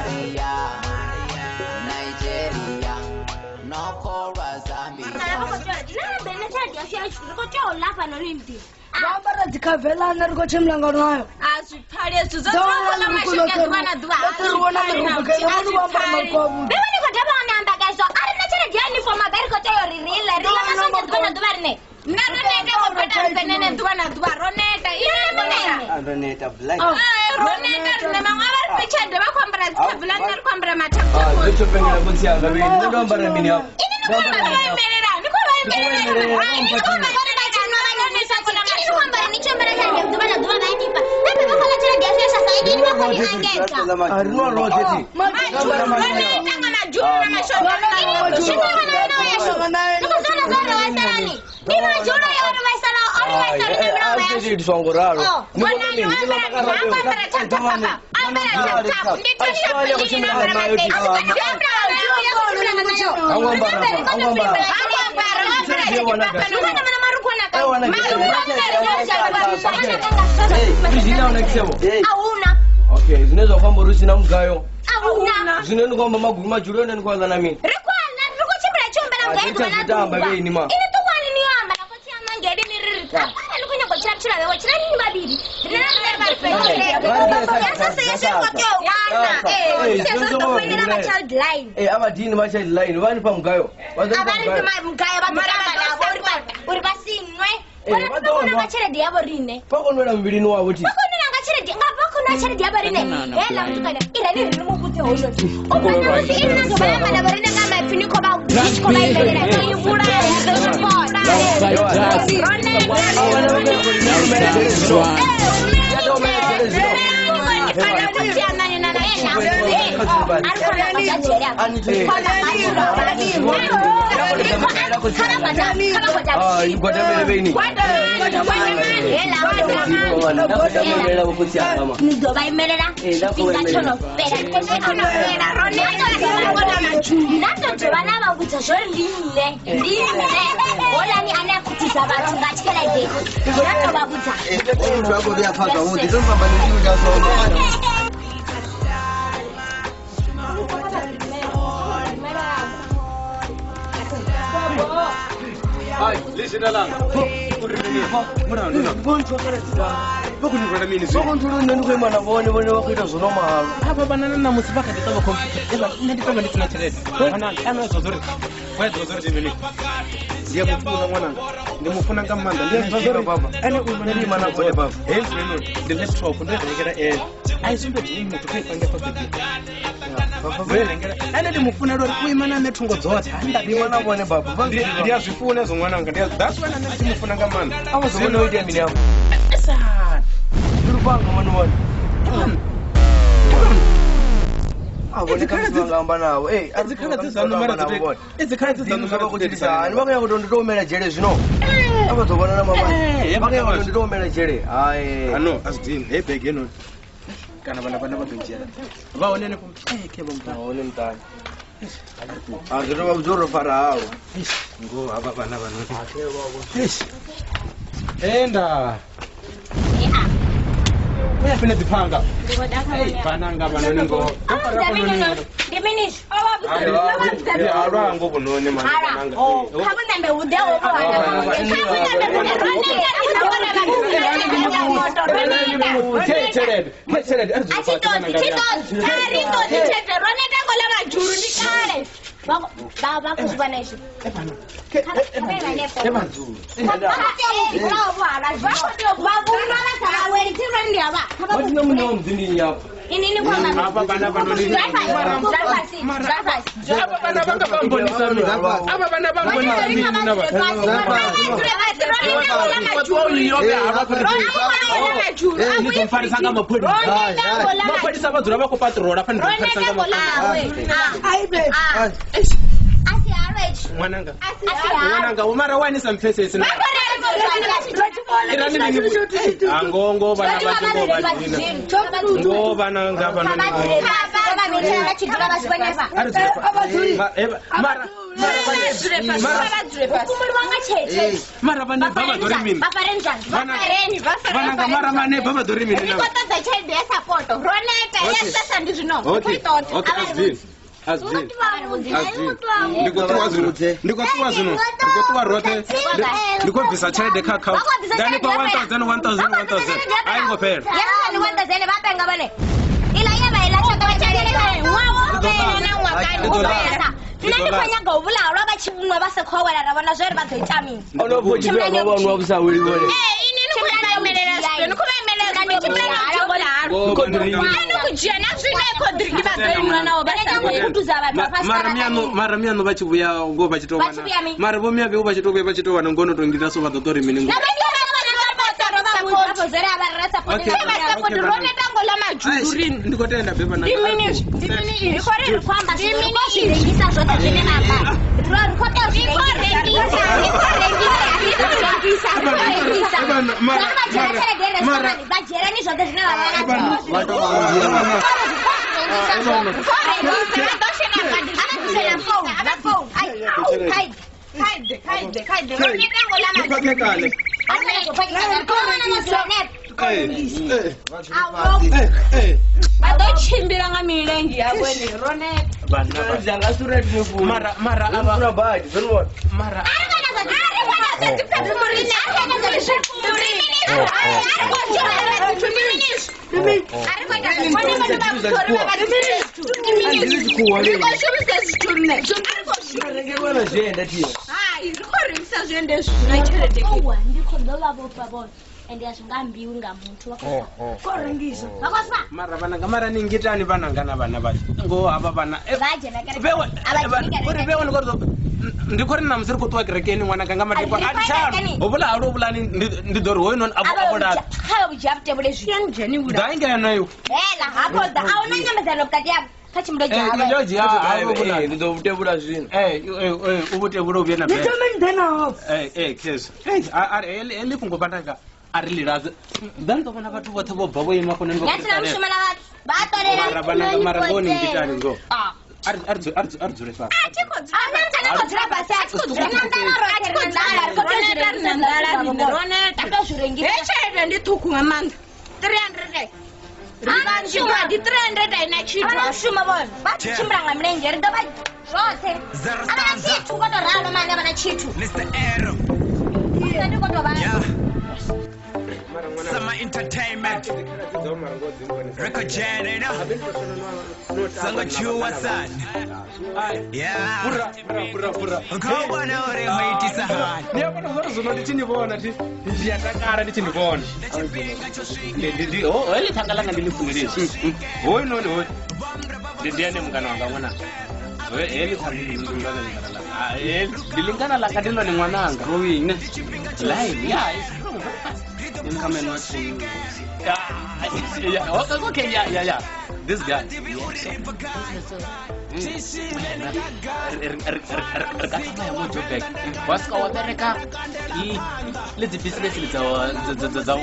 Maria, Nigeria, no call was Zambia. Okay, zinaweza kwamba rusi na mgayo. Zinenu kwamba maguma juro nenu kwanza na mimi. Rekwala rukuchimira chomba na mgayo na ndamba be ni ma. Ini to wani ni wamba na kochi amangede ni ririta. Ana lukunya ko chira chira we chira ni babiri. Abadini ma child line wani pa mgayo. Abadini ma mgayo ba uri basinwe. Wani na chira diabo rine. Pako nona mbili no waboti. Pako nona ngachira ngabako na chira diabo rine. Hela mtukana ira ni rino mubute hoyo. Okana musi ina zo baya mana barine kama fini ko ba beach ko ba ile na yura Hai, listen along. Muna. Buku ni kwa mimi. Buku nduru nenu kwa mana bone wakuita zono mahalo. Hapa banana na musibaka nditaba computer. Eba nditaba ndituna chelete. Bana ana zozori. Kwa zozori mimi. Ndiye mfuna mwananga. Ndiye mfuna ngamanda. Ndiye zozori baba. Ana umani mana bone baba. Yes we know. The laptop ndo ngera aisumbe ndimo tukaipange kwa bibi. Ana ndi mufuna ro kuimana netungo dzotha. Ndi mana bone baba. Ndiye zvifuna zo mwananga. Ndiye that's why ndi mufuna ngamanda. Awu zo no idea mini yangu. Esa. Ndurubanga mwana wani. Aboneka ngamba nawo azikhala dzizanumara dzithe ezikhala dzizanumara kuchitisa ani vakaya kuti nditomera jere zvino abazobona na mama vakaya kuti nditomera jere hayi ano azidini hey bag eno kana bana vabenjera vaonene kumtheke bomtaone mntana aziro babuzoro fara hawo ngo aba bana banoti enda Where can it panga? Pananga Banango. Diminish. Arango Bonone Mananga. Oh, haven't they would Baba kusibanisha. Ini kwa hapa bana banoni hapa bana banga bamboni sami hapa bana bamboni sami na ba ni kumfarisa kama podi mapodi saba dura bako patrol hapa ni kumfarisa kama aibe mwananga umara wani some faces na angongo bana batingo badina ngo bana ngaba vachigura vachiboneva kumuri wanga chete mara vane baba dori mini vananga mara vane baba dori mini ndikotodza chede yesupport roneta yesesa ndizvino ndikotuwa rote ndikobvisa chelede kakao ndanipa 1000 aingopera vapenga vane ila yevailatakavachaeewawovenamwakani ndinandifanyaga uvulaulwa vachimwa vasekowela ravona zveri vazoitamini mara miano vachivuya ngo vachitowana mara vomia veu vachitowana ngonotongira so vadotori mini ndikotenda beba vadochimbiranga milengi yavweni ende azvingambiwi ngamuntu wakorengisa mara vananga mara ningitani vanangana vana vacho ngo ava vana ndikorina musiri kutuwa kerekeni mwana kanga matipa atano ovula alo vulani ndidori hoinon avodata ujavutevule zvidainga nayo hela hapoda auna nyamazano bukati yako ndizovutevula zvino uvutevula uvena eli kungopandanga ariliraze ndantovona vatu vothe vobva voima konenmara ngoni ngitani ngo aridzure faachede nditukunga manda 300 rivanshuma ndi 300 aina chitashuma vona vachichimbiranga milenje ridova zvose avana chitu kotoralo mani avana chitu Summer entertainment. Record Jen, Sanga Chua San. Yeah. Come on over and wait to Sahan. Never was not the Tinivona. The attacker, the Tinivona. Oh, early Tangalang and this. Oh, no. The Dianam Gananga. Eli dilingana la kadilo ni mwananga growing live you come and watch you okay yeah this guy waska wabereka let's business za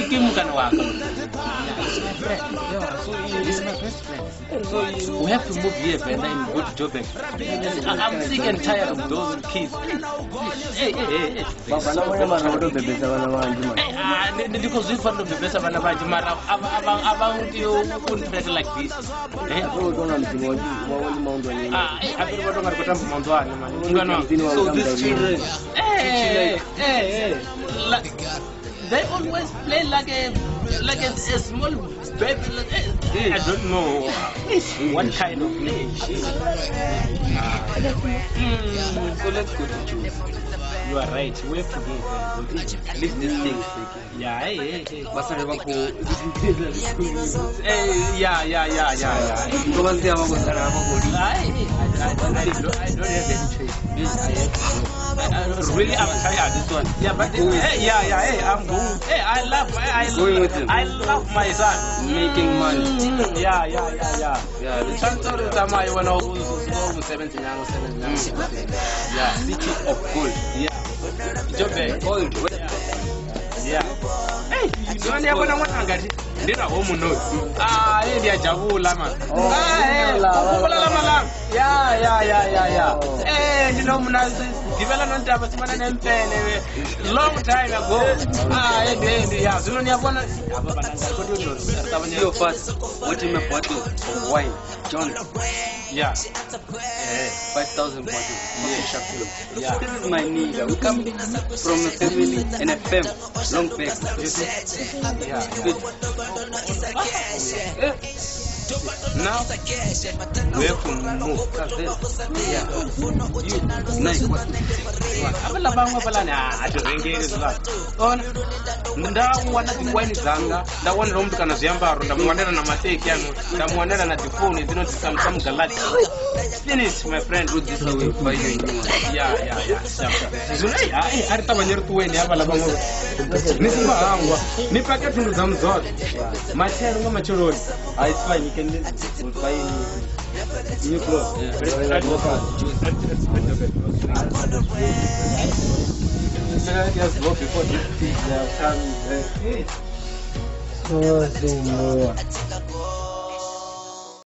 kimukana wako so we have to move here and then go to Joburg. I'm sick and tired of those kids. Hey. Because we found the best of an about you couldn't treat like this. So these children, they always play like a small baby. I don't know what kind of name. So let's go to choose. You are right. We have to go. Leave this thing. Yeah, hey. What's the name? Yeah. I don't have any really, I'm tired this one. Yeah, but hey, I'm going. Hey, I love my son. Making money. Yeah. The Chantor Tamai when I was 17 years. Yeah, city of gold. Yeah. Joburg gold. Yeah. Hey, you don't have one ngati ndira home no. Hey, ndiyajabula man. malanga. Yeah. You know, development of a long time ago. Yeah. So you Your first, what in a bottle of wine, John? yeah. 5,000 bottles. Yeah. This is my nigga. We come from a family and a fam. Long back. Now we have to move. Nice. Abala bangwa pala na atorengere zula. Ona ndawana tikwani zanga ndawana rombi kana ziyambaro ndamwanera na mateki yanu ndamwanera na tifoni zino tisamsam galati. Finish my friend do this away by you. Yeah. Zunai ari tabanyero tuweni abala bangwa. Nisima hangwa. Ni packet ndo zamzote. Machero ngoma choroni. It's fine. You can buy new clothes. Just go before this.